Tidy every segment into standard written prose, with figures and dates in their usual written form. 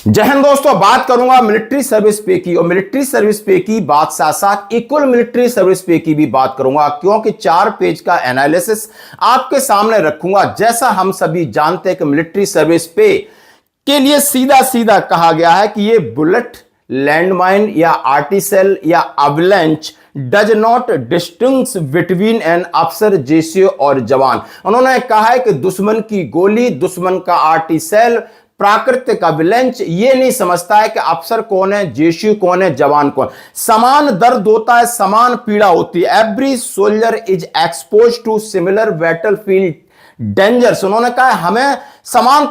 जय हिंद दोस्तों, बात करूंगा मिलिट्री सर्विस पे की और मिलिट्री सर्विस पे की बात साथ साथ इक्वल मिलिट्री सर्विस पे की भी बात करूंगा, क्योंकि 4 पेज का एनालिसिस आपके सामने रखूंगा। जैसा हम सभी जानते हैं कि मिलिट्री सर्विस पे के लिए सीधा सीधा कहा गया है कि ये बुलेट, लैंडमाइन या आर्टिसेल या avalanche does not distinguish between an अफसर, जेसीओ और जवान। उन्होंने कहा है कि दुश्मन की गोली, दुश्मन का आर्टिसेल, प्राकृतिक अवलैंच ये नहीं समझता है कि अफसर कौन है, जेसीओ कौन है, जवान कौन। समान दर्द होता है, समान पीड़ा होती है। Every soldier is expose to similar battlefield dangers. उन्होंने कहा हमें समान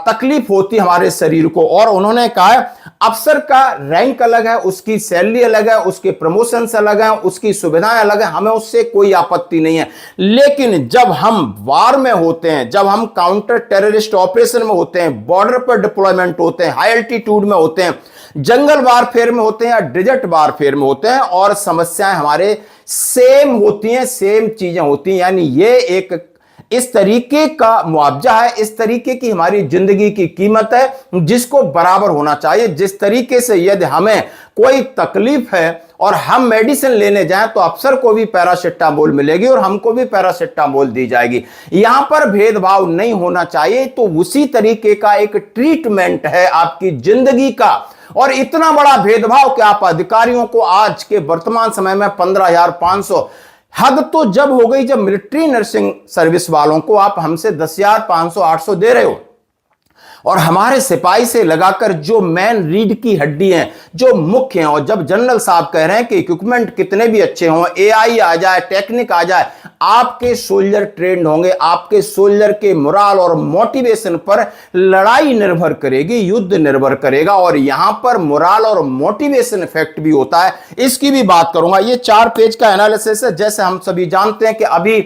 तकलीफ होती है हमारे शरीर को। और उन्होंने कहा अफसर का रैंक अलग है, उसकी सैलरी अलग है, उसके प्रमोशन अलग है, उसकी सुविधाएं अलग है, हमें उससे कोई आपत्ति नहीं है। लेकिन जब हम वार में होते हैं, जब हम काउंटर टेररिस्ट ऑपरेशन में होते हैं, बॉर्डर पर डिप्लॉयमेंट होते हैं, हाई एल्टीट्यूड में होते हैं, जंगल वारफेयर में होते हैं या डिजर्ट वारफेयर में होते हैं, और समस्याएं हमारे सेम होती हैं, सेम चीजें होती हैं। यानी ये एक इस तरीके का मुआवजा है, इस तरीके की हमारी जिंदगी की कीमत है जिसको बराबर होना चाहिए। जिस तरीके से यदि हमें कोई तकलीफ है और हम मेडिसिन लेने जाएं तो अफसर को भी पैरासिटामोल मिलेगी और हमको भी पैरासिटामोल दी जाएगी। यहां पर भेदभाव नहीं होना चाहिए। तो उसी तरीके का एक ट्रीटमेंट है आपकी जिंदगी का। और इतना बड़ा भेदभाव कि आप अधिकारियों को आज के वर्तमान समय में 15,500, हद तो जब हो गई जब मिलिट्री नर्सिंग सर्विस वालों को आप हमसे 10,500 800 दे रहे हो, और हमारे सिपाही से लगाकर जो मैन रीढ़ की हड्डी हैं, जो मुख्य हैं, और जब जनरल साहब कह रहे हैं कि इक्विपमेंट कितने भी अच्छे हों, एआई आ जाए, टेक्निक आ जाए, आपके सोल्जर ट्रेंड होंगे, आपके सोल्जर के मोराल और मोटिवेशन पर लड़ाई निर्भर करेगी, युद्ध निर्भर करेगा। और यहां पर मोराल और मोटिवेशन इफेक्ट भी होता है, इसकी भी बात करूंगा। ये 4 पेज का एनालिसिस है। जैसे हम सभी जानते हैं कि अभी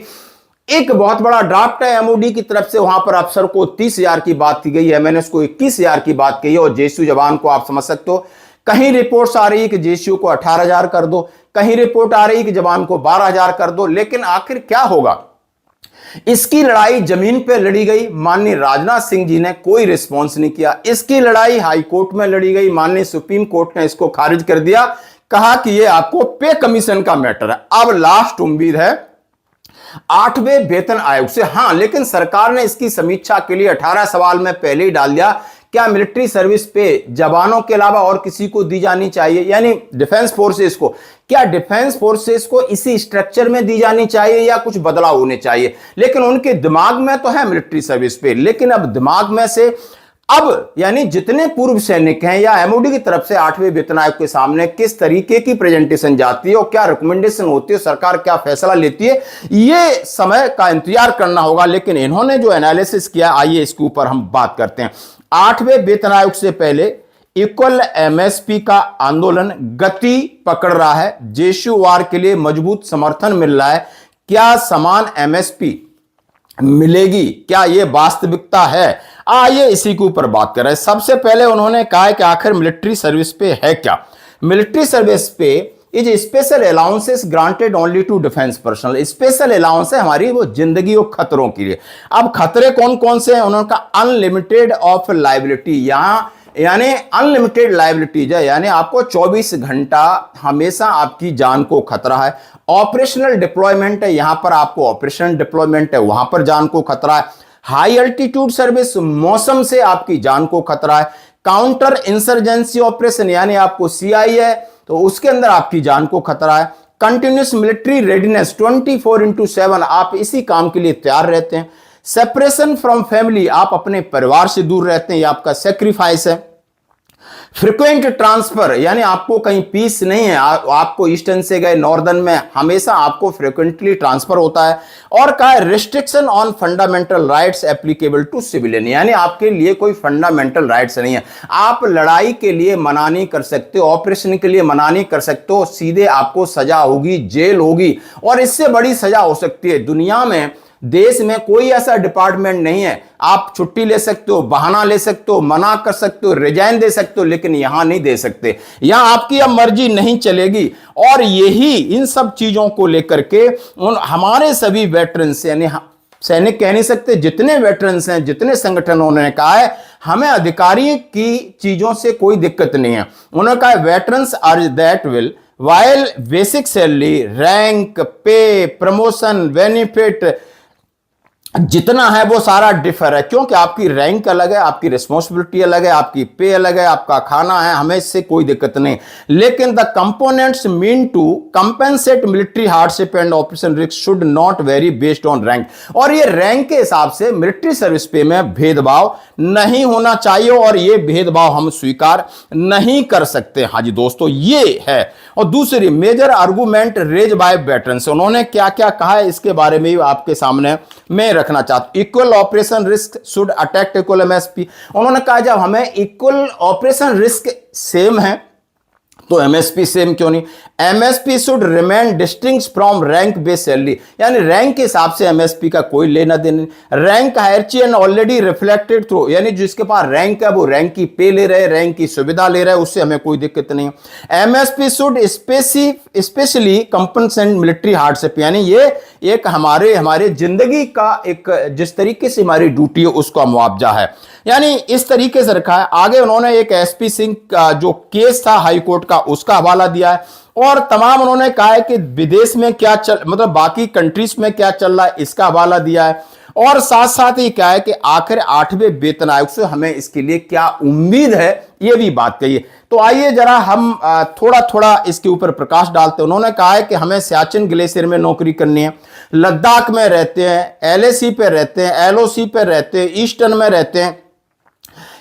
एक बहुत बड़ा ड्राफ्ट है एमओडी की तरफ से, वहां पर अफसर को 30,000 की बात की गई है, एमएनएस को 21,000 की बात की है, और जेसीयू जवान को आप समझ सकते हो। कहीं रिपोर्ट्स आ रही है कि जेसीयू को 18,000 कर दो, कहीं रिपोर्ट आ रही है कि जवान को 12,000 कर दो। लेकिन आखिर क्या होगा? इसकी लड़ाई जमीन पे लड़ी गई, माननीय राजनाथ सिंह जी ने कोई रिस्पॉन्स नहीं किया। इसकी लड़ाई हाई कोर्ट में लड़ी गई, माननीय सुप्रीम कोर्ट ने इसको खारिज कर दिया, कहा कि यह आपको पे कमीशन का मैटर है। अब लास्ट उम्मीद है 8वें वेतन आयोग से। हां, लेकिन सरकार ने इसकी समीक्षा के लिए 18 सवाल में पहले ही डाल दिया, क्या मिलिट्री सर्विस पे जवानों के अलावा और किसी को दी जानी चाहिए, यानी डिफेंस फोर्सेस को, क्या डिफेंस फोर्सेस को इसी स्ट्रक्चर में दी जानी चाहिए या कुछ बदलाव होने चाहिए। लेकिन उनके दिमाग में तो है मिलिट्री सर्विस पे, लेकिन अब दिमाग में से अब यानी जितने पूर्व सैनिक हैं या एमओडी की तरफ से 8वें वेतन आयोग के सामने किस तरीके की प्रेजेंटेशन जाती है और क्या रिकमेंडेशन होती है, सरकार क्या फैसला लेती है, ये समय का इंतजार करना होगा। लेकिन इन्होंने जो एनालिसिस किया, आइए इसके ऊपर हम बात करते हैं। 8वें वेतन आयोग से पहले इक्वल एमएसपी का आंदोलन गति पकड़ रहा है, जेसीयू वार के लिए मजबूत समर्थन मिल रहा है। क्या समान एमएसपी मिलेगी, क्या यह वास्तविकता है? आइए इसी के ऊपर बात करें। सबसे पहले उन्होंने कहा है कि आखिर मिलिट्री सर्विस पे है क्या। Military service pay is special allowances granted only to defence personnel. Special allowance है हमारी वो जिंदगी और खतरों के लिए। अब खतरे कौन कौन से हैं? उन्होंने कहा अनलिमिटेड ऑफ लायबिलिटी, यहां यानी अनलिमिटेड लायबिलिटीज है, यानी आपको 24 घंटा हमेशा आपकी जान को खतरा है। ऑपरेशनल डिप्लॉयमेंट है, यहां पर आपको ऑपरेशनल डिप्लॉयमेंट है, वहां पर जान को खतरा है। हाई अल्टीट्यूड सर्विस, मौसम से आपकी जान को खतरा है। काउंटर इंसर्जेंसी ऑपरेशन, यानी आपको सीआई है तो उसके अंदर आपकी जान को खतरा है। कंटिन्यूस मिलिट्री रेडीनेस 24/7, आप इसी काम के लिए तैयार रहते हैं। सेपरेशन फ्रॉम फैमिली, आप अपने परिवार से दूर रहते हैं, यह आपका सेक्रीफाइस है। फ्रीक्वेंट ट्रांसफर, यानी आपको कहीं पीस नहीं है, आपको ईस्टर्न से गए नॉर्दर्न में, हमेशा आपको फ्रीक्वेंटली ट्रांसफर होता है। और कहा है restriction on fundamental rights applicable to civilian, यानी आपके लिए कोई फंडामेंटल राइट्स नहीं है। आप लड़ाई के लिए मना नहीं कर सकते, ऑपरेशन के लिए मना नहीं कर सकते हो, सीधे आपको सजा होगी, जेल होगी, और इससे बड़ी सजा हो सकती है। दुनिया में, देश में कोई ऐसा डिपार्टमेंट नहीं है, आप छुट्टी ले सकते हो, बहाना ले सकते हो, मना कर सकते हो, रिजाइन दे सकते हो, लेकिन यहां नहीं दे सकते। यहां आपकी अब मर्जी नहीं चलेगी। और यही इन सब चीजों को लेकर के हमारे सभी वेटरन्स यानी सैनिक कह नहीं सकते, जितने वेटरन्स हैं, जितने संगठनों ने कहा है हमें अधिकारी की चीजों से कोई दिक्कत नहीं है। उन्होंने कहा veterans are that will while basic salary, rank, pay, promotion, benefit जितना है वो सारा डिफर है, क्योंकि आपकी रैंक अलग है, आपकी रिस्पॉन्सिबिलिटी अलग है, आपकी पे अलग है, आपका खाना है, हमें इससे कोई दिक्कत नहीं। लेकिन the components mean to compensate military hardship and operation risk should not vary based on rank. और ये रैंक के हिसाब से मिलिट्री सर्विस पे में भेदभाव नहीं होना चाहिए और ये भेदभाव हम स्वीकार नहीं कर सकते। हाँ जी दोस्तों, ये है। और दूसरी major argument raise by veterans, उन्होंने क्या क्या कहा है इसके बारे में आपके सामने मैं रखना चाहता हूं। Equal operation risk should attacked equal MSP. उन्होंने कहा जब हमें इक्वल ऑपरेशन रिस्क सेम है तो एमएसपी सेम क्यों नहीं। MSP should remain distinct from rank based salary, यानी रैंक के हिसाब से एमएसपी का कोई लेना देना। Rank hierarchy and already reflected through, यानी जिसके पास रैंक है वो रैंक की पे ले रहे, रैंक की सुविधा ले रहे, उससे हमें कोई दिक्कत नहीं। MSP should specially compensate military hardship, यानी ये एक हमारे जिंदगी का एक जिस तरीके से हमारी ड्यूटी है उसका मुआवजा है, यानी इस तरीके से रखा है। आगे उन्होंने एक एसपी सिंह का जो केस था हाई कोर्ट का उसका हवाला दिया है और तमाम उन्होंने कहा है कि विदेश में क्या मतलब बाकी कंट्रीज में क्या चल रहा है इसका हवाला दिया है। और साथ साथ ही क्या है कि आखिर 8वें वेतन आयोग से हमें इसके लिए क्या उम्मीद है ये भी बात कही। तो आइए जरा हम थोड़ा थोड़ा इसके ऊपर प्रकाश डालते हैं। उन्होंने कहा है कि हमें सियाचिन ग्लेशियर में नौकरी करनी है, लद्दाख में रहते हैं, एलएसी पे रहते हैं, एलओसी पे रहते हैं, ईस्टर्न में रहते हैं,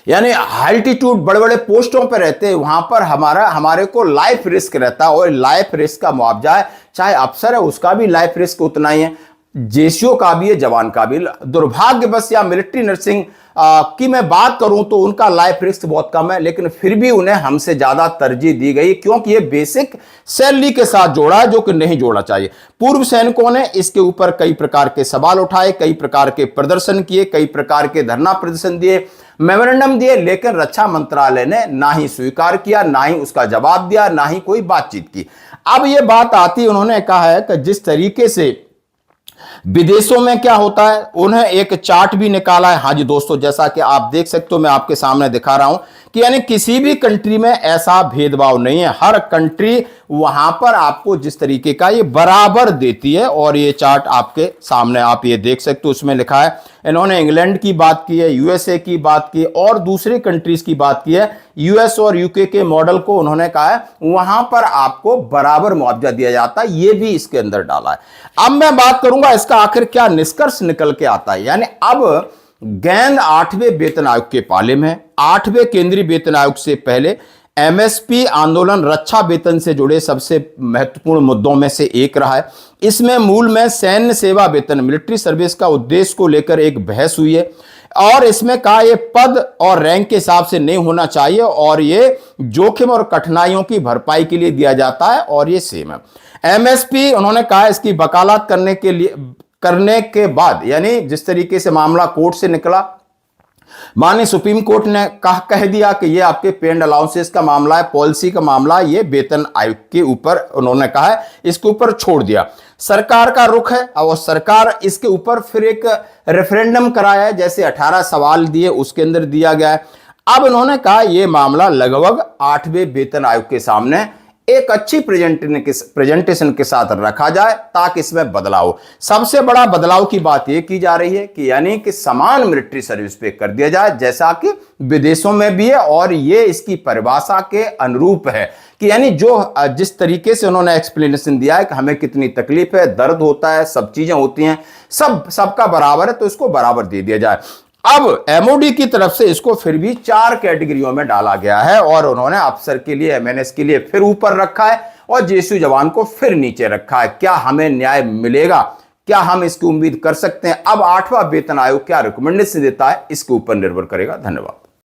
यानी अल्टीट्यूड बड़े बड़े पोस्टों पर रहते हैं, वहां पर हमारे को लाइफ रिस्क रहता है और लाइफ रिस्क का मुआवजा है, चाहे अफसर है उसका भी लाइफ रिस्क उतना ही है, जेसीओ का भी है, जवान का भी। दुर्भाग्यवश या मिलिट्री नर्सिंग की मैं बात करूं तो उनका लाइफ रिस्क बहुत कम है, लेकिन फिर भी उन्हें हमसे ज्यादा तरजीह दी गई क्योंकि ये बेसिक सैलरी के साथ जोड़ा है जो कि नहीं जोड़ना चाहिए। पूर्व सैनिकों ने इसके ऊपर कई प्रकार के सवाल उठाए, कई प्रकार के प्रदर्शन किए, कई प्रकार के धरना प्रदर्शन दिए, मेमोरेंडम दिए, लेकिन रक्षा मंत्रालय ने ना ही स्वीकार किया, ना ही उसका जवाब दिया, ना ही कोई बातचीत की। अब यह बात आती, उन्होंने कहा है कि जिस तरीके से विदेशों में क्या होता है, उन्हें एक चार्ट भी निकाला है। हाँ जी दोस्तों, जैसा कि आप देख सकते हो, मैं आपके सामने दिखा रहा हूं कि यानी किसी भी कंट्री में ऐसा भेदभाव नहीं है, हर कंट्री वहां पर आपको जिस तरीके का ये बराबर देती है। और ये चार्ट आपके सामने आप ये देख सकते हो, उसमें लिखा है, इन्होंने इंग्लैंड की बात की है, यूएसए की बात की और दूसरी कंट्रीज की बात की है। यूएस और यूके के मॉडल को उन्होंने कहा है वहां पर आपको बराबर मुआवजा दिया जाता है, ये भी इसके अंदर डाला है। अब मैं बात करूंगा इसका आखिर क्या निष्कर्ष निकल के आता है। यानी अब गेंद 8वें वेतन आयोग के पाले में है। 8वें केंद्रीय वेतन आयोग से पहले एमएसपी आंदोलन रक्षा वेतन से जुड़े सबसे महत्वपूर्ण मुद्दों में से एक रहा है। इसमें मूल में सैन्य सेवा वेतन मिलिट्री सर्विस का उद्देश्य को लेकर एक बहस हुई है और इसमें कहा यह पद और रैंक के हिसाब से नहीं होना चाहिए और ये जोखिम और कठिनाइयों की भरपाई के लिए दिया जाता है और ये सेम है। एमएसपी उन्होंने कहा इसकी वकालत करने के बाद, यानी जिस तरीके से मामला कोर्ट से निकला, माननीय सुप्रीम कोर्ट ने कह दिया कि ये आपके पे एंड अलाउंसेस का मामला है, पॉलिसी का मामला, ये वेतन आयोग के ऊपर उन्होंने कहा है, इसके ऊपर छोड़ दिया। सरकार का रुख है और सरकार इसके ऊपर फिर एक रेफरेंडम कराया है, जैसे 18 सवाल दिए उसके अंदर दिया गया है। अब उन्होंने कहा यह मामला लगभग 8वें वेतन आयोग के सामने एक अच्छी प्रेजेंटेशन के साथ रखा जाए ताकि इसमें बदलाव हो। सबसे बड़ा बदलाव की बात यह की जा रही है कि यानी कि समान मिलिट्री सर्विस पे कर दिया जाए जैसा कि विदेशों में भी है और ये इसकी परिभाषा के अनुरूप है कि यानी जो जिस तरीके से उन्होंने एक्सप्लेनेशन दिया है कि हमें कितनी तकलीफ है, दर्द होता है, सब चीजें होती हैं, सबका बराबर है, तो इसको बराबर दे दिया जाए। अब एमओडी की तरफ से इसको फिर भी 4 कैटेगरियों में डाला गया है और उन्होंने अफसर के लिए, एमएनएस के लिए फिर ऊपर रखा है और जेएसयू जवान को फिर नीचे रखा है। क्या हमें न्याय मिलेगा? क्या हम इसकी उम्मीद कर सकते हैं? अब 8वां वेतन आयोग क्या रिकमेंडेशन देता है, इसके ऊपर निर्भर करेगा। धन्यवाद।